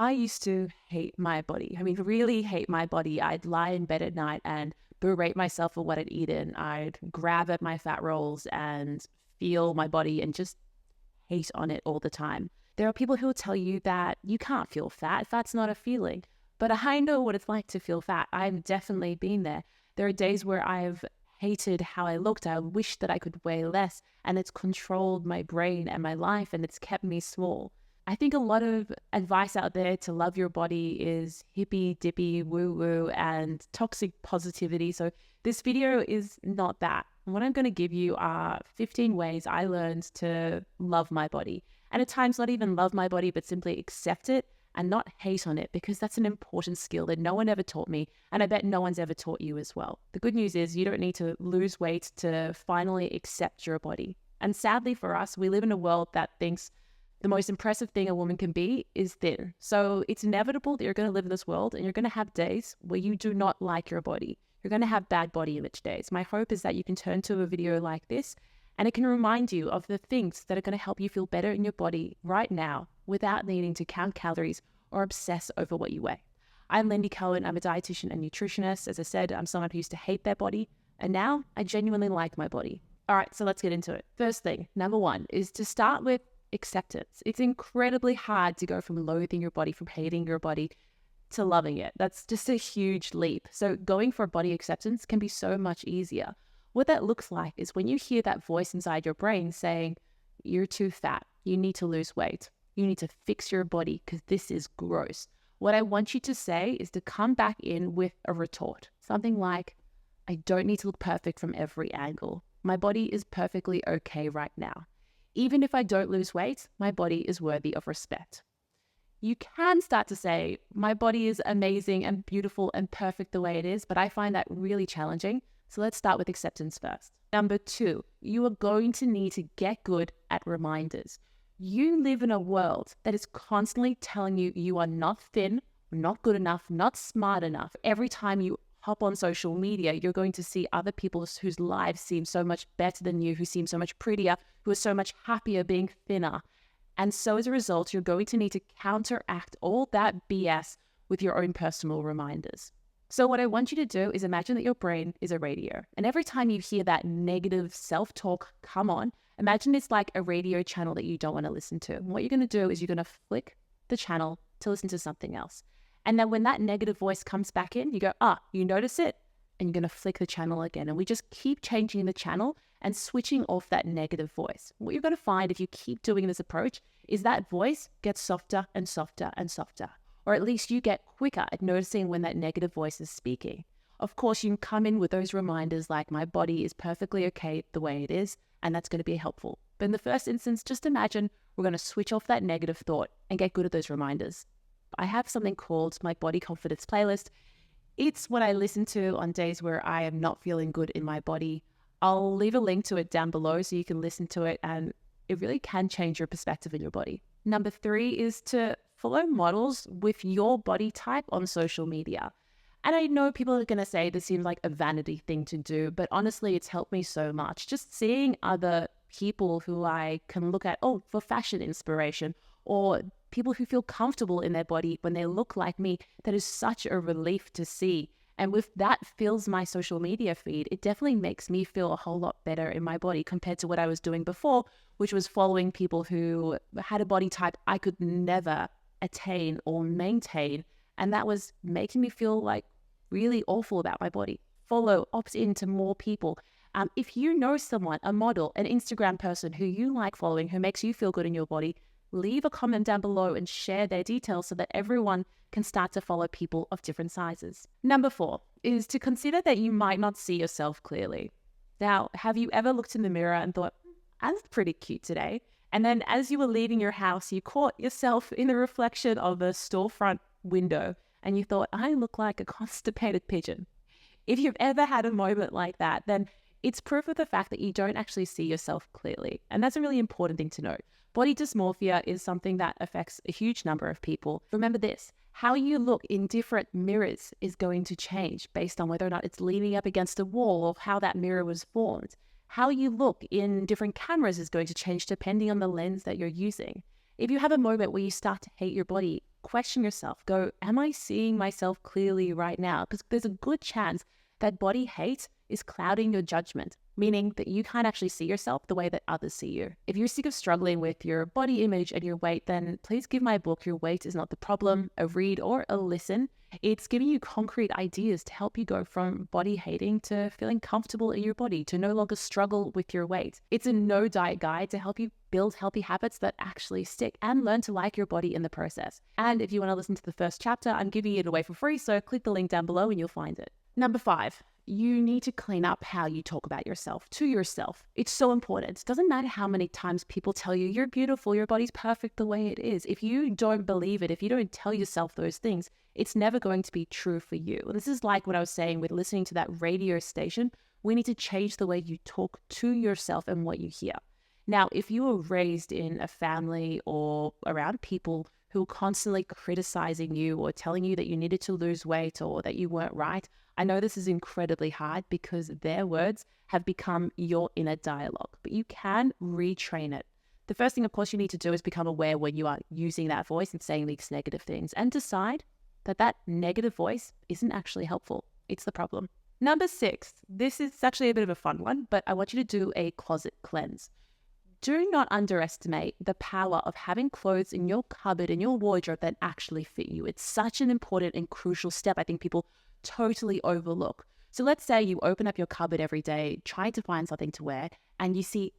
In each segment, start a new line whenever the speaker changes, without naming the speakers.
I used to hate my body. I mean, really hate my body. I'd lie in bed at night and berate myself for what I'd eaten. I'd grab at my fat rolls and feel my body and just hate on it all the time. There are people who will tell you that you can't feel fat. Fat's not a feeling. But I know what it's like to feel fat. I've definitely been there. There are days where I've hated how I looked. I wish that I could weigh less, and it's controlled my brain and my life, and it's kept me small. I think a lot of advice out there to love your body is hippy dippy woo woo and toxic positivity. So this video is not that. What I'm going to give you are 15 ways I learned to love my body. And at times not even love my body, but simply accept it and not hate on it, because that's an important skill that no one ever taught me. And I bet no one's ever taught you as well. The good news is you don't need to lose weight to finally accept your body. And sadly for us, we live in a world that thinks the most impressive thing a woman can be is thin. So it's inevitable that you're going to live in this world and you're going to have days where you do not like your body. You're going to have bad body image days. My hope is that you can turn to a video like this and it can remind you of the things that are going to help you feel better in your body right now without needing to count calories or obsess over what you weigh. I'm Lindy Cohen. I'm a dietitian and nutritionist. As I said, I'm someone who used to hate their body, and now I genuinely like my body. All right, so let's get into it. First thing, number one, is to start with acceptance. It's incredibly hard to go from loathing your body, from hating your body, to loving it. That's just a huge leap. So going for body acceptance can be so much easier. What that looks like is when you hear that voice inside your brain saying, you're too fat, you need to lose weight, you need to fix your body because this is gross. What I want you to say is to come back in with a retort. Something like, I don't need to look perfect from every angle. My body is perfectly okay right now. Even if I don't lose weight, my body is worthy of respect. You can start to say, my body is amazing and beautiful and perfect the way it is, but I find that really challenging. So let's start with acceptance first. Number two, you are going to need to get good at reminders. You live in a world that is constantly telling you you are not thin, not good enough, not smart enough. Every time you hop on social media, you're going to see other people whose lives seem so much better than you, who seem so much prettier, who are so much happier being thinner. And so as a result, you're going to need to counteract all that BS with your own personal reminders. So what I want you to do is imagine that your brain is a radio. And every time you hear that negative self-talk come on, imagine it's like a radio channel that you don't want to listen to. And what you're going to do is you're going to flick the channel to listen to something else. And then when that negative voice comes back in, you go, you notice it, and you're going to flick the channel again. And we just keep changing the channel and switching off that negative voice. What you're going to find if you keep doing this approach is that voice gets softer and softer and softer. Or at least you get quicker at noticing when that negative voice is speaking. Of course, you can come in with those reminders like my body is perfectly okay the way it is, and that's going to be helpful. But in the first instance, just imagine we're going to switch off that negative thought and get good at those reminders. I have something called my body confidence playlist. It's what I listen to on days where I am not feeling good in my body. I'll leave a link to it down below so you can listen to it, and it really can change your perspective in your body. Number three is to follow models with your body type on social media. And I know people are going to say this seems like a vanity thing to do, but honestly, it's helped me so much. Just seeing other people who I can look at, for fashion inspiration, or people who feel comfortable in their body when they look like me, that is such a relief to see. And with that fills my social media feed, it definitely makes me feel a whole lot better in my body compared to what I was doing before, which was following people who had a body type I could never attain or maintain. And that was making me feel like really awful about my body. Follow, opt in to more people. If you know someone, a model, an Instagram person who you like following, who makes you feel good in your body, leave a comment down below and share their details so that everyone can start to follow people of different sizes. Number four is to consider that you might not see yourself clearly. Now, have you ever looked in the mirror and thought, I look pretty cute today? And then as you were leaving your house, you caught yourself in the reflection of a storefront window and you thought, I look like a constipated pigeon. If you've ever had a moment like that, then it's proof of the fact that you don't actually see yourself clearly. And that's a really important thing to note. Body dysmorphia is something that affects a huge number of people. Remember this, how you look in different mirrors is going to change based on whether or not it's leaning up against a wall or how that mirror was formed. How you look in different cameras is going to change depending on the lens that you're using. If you have a moment where you start to hate your body, question yourself. Go, am I seeing myself clearly right now? Because there's a good chance that body hate is clouding your judgment, meaning that you can't actually see yourself the way that others see you. If you're sick of struggling with your body image and your weight, then please give my book, Your Weight Is Not the Problem, a read or a listen. It's giving you concrete ideas to help you go from body hating to feeling comfortable in your body, to no longer struggle with your weight. It's a no diet guide to help you build healthy habits that actually stick and learn to like your body in the process. And if you want to listen to the first chapter, I'm giving it away for free, so click the link down below and you'll find it. Number 5, you need to clean up how you talk about yourself to yourself. It's so important. It doesn't matter how many times people tell you you're beautiful, your body's perfect the way it is. If you don't believe it, if you don't tell yourself those things, it's never going to be true for you. This is like what I was saying with listening to that radio station. We need to change the way you talk to yourself and what you hear. Now, if you were raised in a family or around people who are constantly criticizing you or telling you that you needed to lose weight or that you weren't right, I know this is incredibly hard because their words have become your inner dialogue, but you can retrain it. The first thing, of course, you need to do is become aware when you are using that voice and saying these negative things and decide that that negative voice isn't actually helpful. It's the problem. Number 6, this is actually a bit of a fun one, but I want you to do a closet cleanse. Do not underestimate the power of having clothes in your cupboard, in your wardrobe that actually fit you. It's such an important and crucial step I think people totally overlook. So let's say you open up your cupboard every day, trying to find something to wear, and you see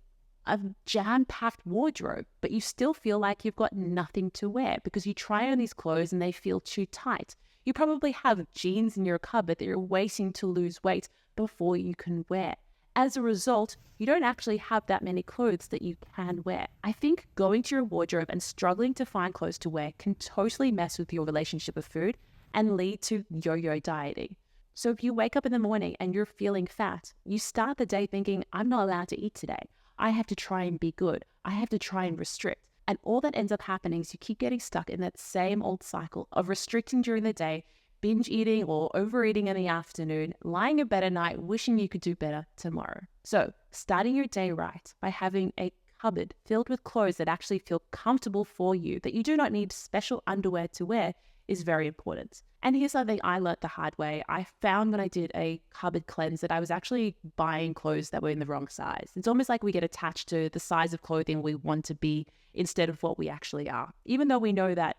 a jam-packed wardrobe, but you still feel like you've got nothing to wear because you try on these clothes and they feel too tight. You probably have jeans in your cupboard that you're waiting to lose weight before you can wear. As a result, you don't actually have that many clothes that you can wear. I think going to your wardrobe and struggling to find clothes to wear can totally mess with your relationship with food and lead to yo-yo dieting. So if you wake up in the morning and you're feeling fat, you start the day thinking, I'm not allowed to eat today. I have to try and be good. I have to try and restrict. And all that ends up happening is you keep getting stuck in that same old cycle of restricting during the day, binge eating or overeating in the afternoon, lying in bed at night, wishing you could do better tomorrow. So starting your day right by having a cupboard filled with clothes that actually feel comfortable for you, that you do not need special underwear to wear, is very important. And here's something I learned the hard way. I found when I did a cupboard cleanse that I was actually buying clothes that were in the wrong size. It's almost like we get attached to the size of clothing we want to be instead of what we actually are. Even though we know that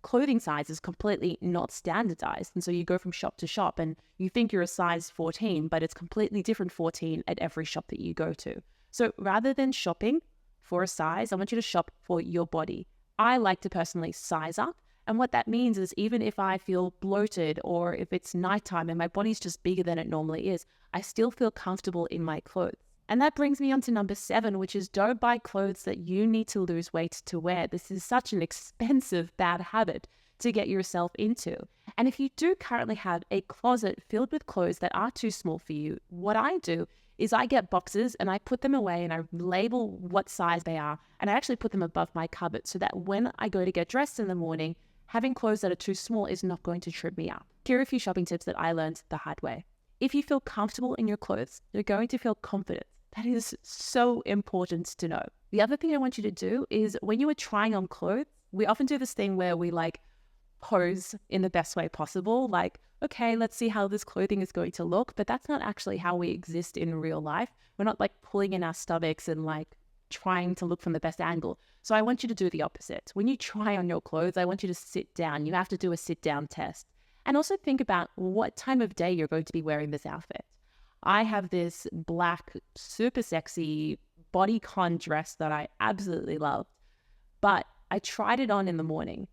clothing size is completely not standardized. And so you go from shop to shop and you think you're a size 14, but it's completely different 14 at every shop that you go to. So rather than shopping for a size, I want you to shop for your body. I like to personally size up. And what that means is even if I feel bloated or if it's nighttime and my body's just bigger than it normally is, I still feel comfortable in my clothes. And that brings me on to number 7, which is don't buy clothes that you need to lose weight to wear. This is such an expensive, bad habit to get yourself into. And if you do currently have a closet filled with clothes that are too small for you, what I do is I get boxes and I put them away and I label what size they are. And I actually put them above my cupboard so that when I go to get dressed in the morning, having clothes that are too small is not going to trip me up. Here are a few shopping tips that I learned the hard way. If you feel comfortable in your clothes, you're going to feel confident. That is so important to know. The other thing I want you to do is when you are trying on clothes, we often do this thing where we pose in the best way possible. Like, okay, let's see how this clothing is going to look. But that's not actually how we exist in real life. We're not pulling in our stomachs and trying to look from the best angle. So I want you to do the opposite. When you try on your clothes, I want you to sit down. You have to do a sit down test. And also think about what time of day you're going to be wearing this outfit. I have this black, super sexy bodycon dress that I absolutely love, but I tried it on in the morning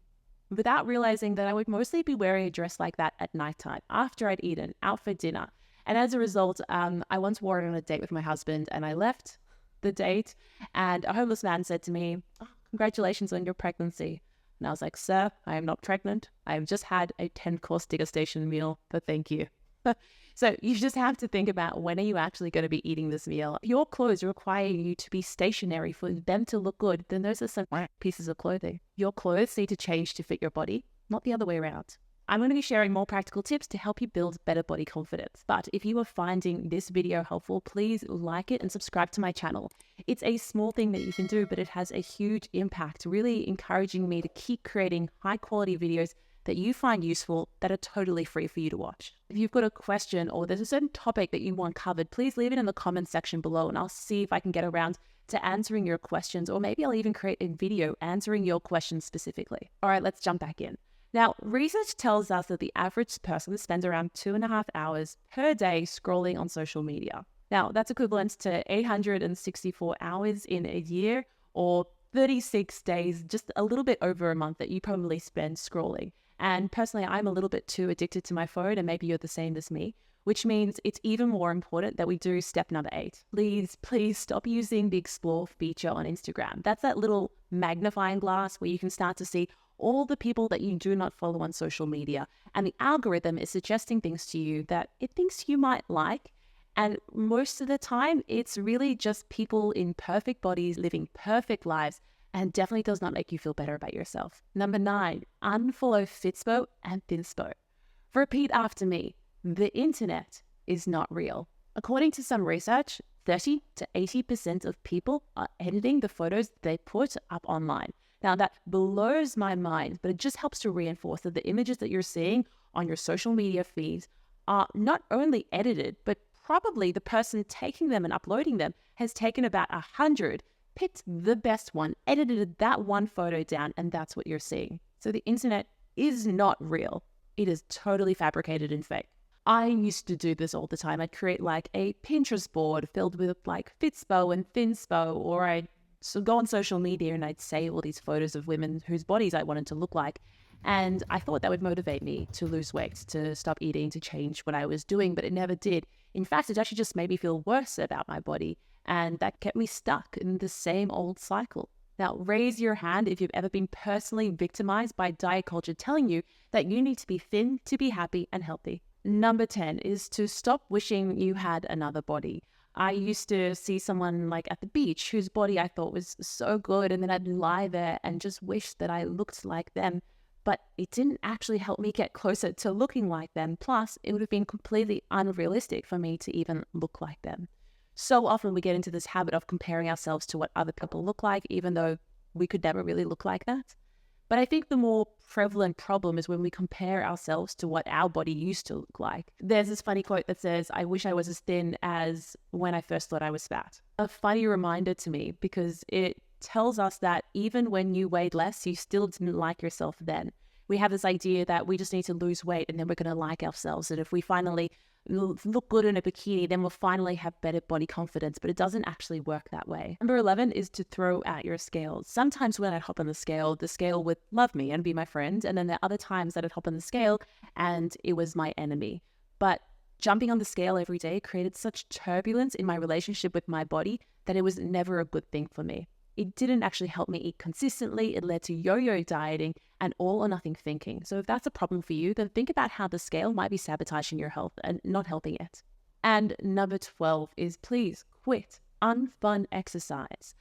without realizing that I would mostly be wearing a dress like that at nighttime after I'd eaten, out for dinner. And as a result, I once wore it on a date with my husband and I left the date and a homeless man said to me, "Oh, congratulations on your pregnancy." And I was like, "Sir, I am not pregnant. I have just had a 10-course digger station meal, but thank you." So you just have to think about when are you actually going to be eating this meal. If your clothes require you to be stationary for them to look good, then those are some pieces of clothing. Your clothes need to change to fit your body, not the other way around. I'm going to be sharing more practical tips to help you build better body confidence. But if you are finding this video helpful, please like it and subscribe to my channel. It's a small thing that you can do, but it has a huge impact, really encouraging me to keep creating high quality videos that you find useful that are totally free for you to watch. If you've got a question or there's a certain topic that you want covered, please leave it in the comments section below and I'll see if I can get around to answering your questions, or maybe I'll even create a video answering your questions specifically. All right, let's jump back in. Now, research tells us that the average person spends around 2.5 hours per day scrolling on social media. Now, that's equivalent to 864 hours in a year, or 36 days, just a little bit over a month that you probably spend scrolling. And personally, I'm a little bit too addicted to my phone, and maybe you're the same as me, which means it's even more important that we do step number 8. Please stop using the Explore feature on Instagram. That's that little magnifying glass where you can start to see all the people that you do not follow on social media. And the algorithm is suggesting things to you that it thinks you might like. And most of the time, it's really just people in perfect bodies, living perfect lives, and definitely does not make you feel better about yourself. Number 9, unfollow Fitbo and Binbo. Repeat after me. The internet is not real. According to some research, 30 to 80% of people are editing the photos they put up online. Now that blows my mind, but it just helps to reinforce that the images that you're seeing on your social media feeds are not only edited, but probably the person taking them and uploading them has taken about 100, picked the best one, edited that one photo down, and that's what you're seeing. So the internet is not real. It is totally fabricated and fake. I used to do this all the time. I'd create like a Pinterest board filled with like Fitspo and Thinspo, or I'd go on social media and I'd save all these photos of women whose bodies I wanted to look like. And I thought that would motivate me to lose weight, to stop eating, to change what I was doing, but it never did. In fact, it actually just made me feel worse about my body, and that kept me stuck in the same old cycle. Now, raise your hand if you've ever been personally victimized by diet culture telling you that you need to be thin to be happy and healthy. Number 10 is to stop wishing you had another body. I used to see someone like at the beach whose body I thought was so good, and then I'd lie there and just wish that I looked like them, but it didn't actually help me get closer to looking like them. Plus, it would have been completely unrealistic for me to even look like them. So often we get into this habit of comparing ourselves to what other people look like, even though we could never really look like that. But I think the more prevalent problem is when we compare ourselves to what our body used to look like. There's this funny quote that says, "I wish I was as thin as when I first thought I was fat." A funny reminder to me, because it tells us that even when you weighed less, you still didn't like yourself then. We have this idea that we just need to lose weight and then we're going to like ourselves. And if we finally look good in a bikini, then we'll finally have better body confidence, but it doesn't actually work that way. Number 11 is to throw out your scales. Sometimes when I'd hop on the scale would love me and be my friend, and then there are other times that I'd hop on the scale and it was my enemy. But jumping on the scale every day created such turbulence in my relationship with my body that it was never a good thing for me. It didn't actually help me eat consistently. It led to yo-yo dieting and all or nothing thinking. So if that's a problem for you, then think about how the scale might be sabotaging your health and not helping it. And number 12 is please quit unfun exercise.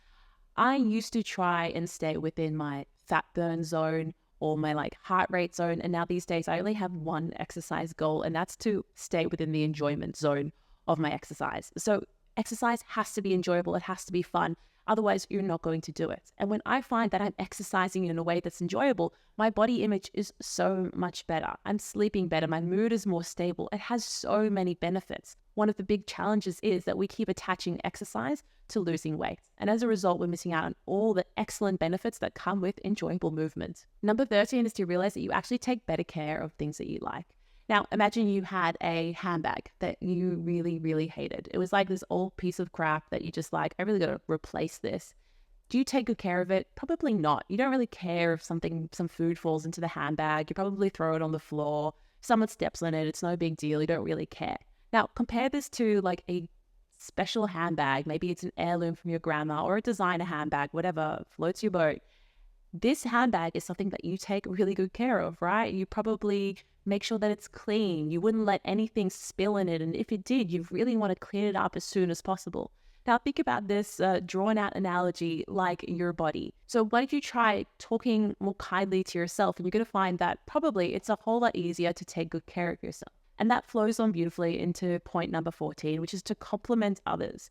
I used to try and stay within my fat burn zone or my heart rate zone. And now these days I only have one exercise goal, and that's to stay within the enjoyment zone of my exercise. So exercise has to be enjoyable. It has to be fun. Otherwise, you're not going to do it. And when I find that I'm exercising in a way that's enjoyable, my body image is so much better. I'm sleeping better. My mood is more stable. It has so many benefits. One of the big challenges is that we keep attaching exercise to losing weight. And as a result, we're missing out on all the excellent benefits that come with enjoyable movement. Number 13 is to realize that you actually take better care of things that you like. Now, imagine you had a handbag that you really, really hated. It was like this old piece of crap that you just I really got to replace this. Do you take good care of it? Probably not. You don't really care if some food falls into the handbag. You probably throw it on the floor. Someone steps on it. It's no big deal. You don't really care. Now, compare this to a special handbag. Maybe it's an heirloom from your grandma or a designer handbag, whatever floats your boat. This handbag is something that you take really good care of, right? You probably make sure that it's clean. You wouldn't let anything spill in it. And if it did, you really want to clean it up as soon as possible. Now think about this drawn out analogy like your body. So why don't you try talking more kindly to yourself, and you're going to find that probably it's a whole lot easier to take good care of yourself. And that flows on beautifully into point number 14, which is to compliment others.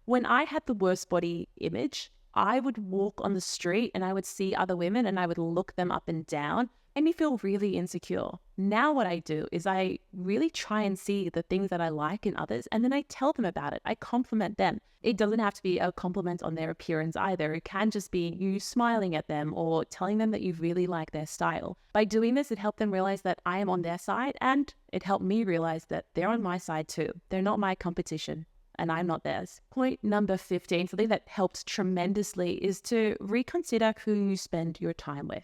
When I had the worst body image, I would walk on the street and I would see other women and I would look them up and down. Made me feel really insecure. Now what I do is I really try and see the things that I like in others, and then I tell them about it. I compliment them. It doesn't have to be a compliment on their appearance either. It can just be you smiling at them or telling them that you really like their style. By doing this, it helped them realize that I am on their side, and it helped me realize that they're on my side too. They're not my competition, and I'm not theirs. Point number 15, something that helps tremendously, is to reconsider who you spend your time with.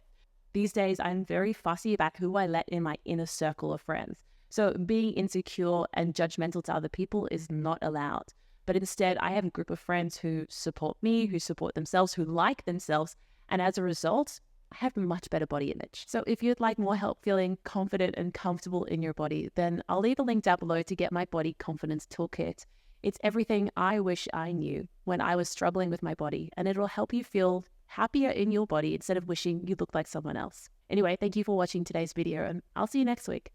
These days, I'm very fussy about who I let in my inner circle of friends. So being insecure and judgmental to other people is not allowed. But instead, I have a group of friends who support me, who support themselves, who like themselves. And as a result, I have a much better body image. So if you'd like more help feeling confident and comfortable in your body, then I'll leave a link down below to get my body confidence toolkit. It's everything I wish I knew when I was struggling with my body, and it'll help you feel happier in your body instead of wishing you looked like someone else. Anyway, thank you for watching today's video, and I'll see you next week.